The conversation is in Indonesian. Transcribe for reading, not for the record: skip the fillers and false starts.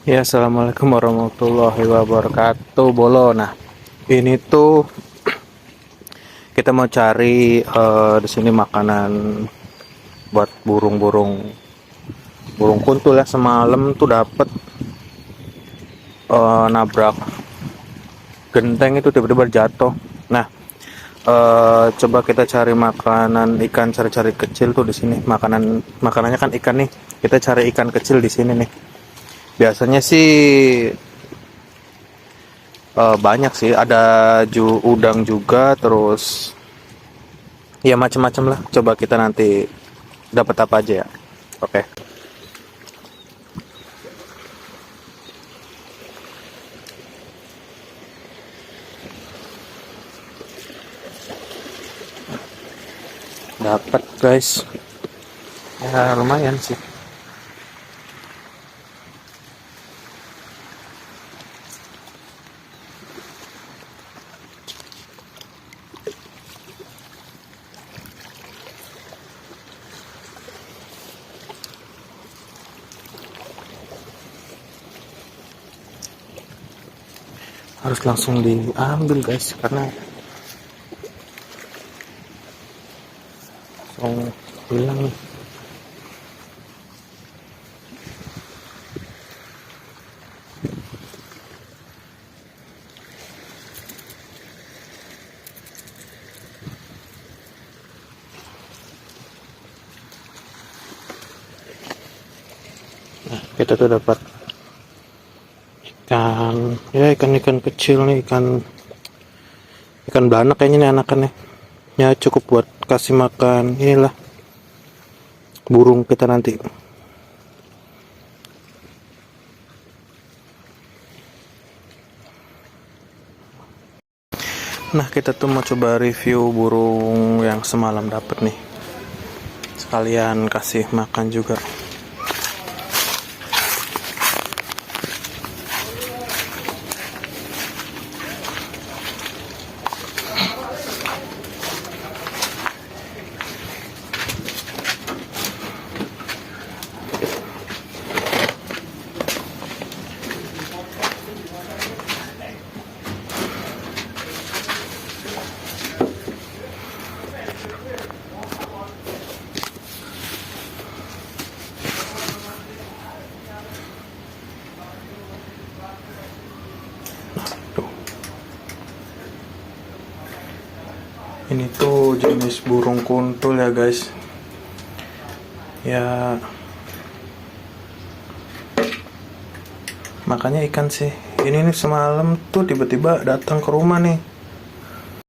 Ya, assalamualaikum warahmatullahi wabarakatuh, Bolo. Nah, ini tuh kita mau cari di sini makanan buat burung-burung, burung kuntul ya. Semalam tuh dapet nabrak genteng itu tiba-tiba jatuh. Nah, coba kita cari makanan ikan, cari-cari kecil tuh di sini. Makanannya kan ikan nih. Kita cari ikan kecil di sini nih. Biasanya sih banyak sih, ada udang juga, terus ya macam-macam lah. Coba kita nanti dapat apa aja ya. Oke. Dapat guys. Ya lumayan sih. Harus langsung diambil guys, karena langsung hilang nih. Nah, kita tuh dapat ikan, ya ikan-ikan kecil nih, ikan belanak kayaknya nih anakannya. Ya cukup buat kasih makan inilah burung kita nanti. Nah, kita tuh mau coba review burung yang semalam dapat nih. Sekalian kasih makan juga. Ini tuh jenis burung kuntul ya guys. Ya makanya ikan sih. Ini nih semalam tuh tiba-tiba datang ke rumah nih.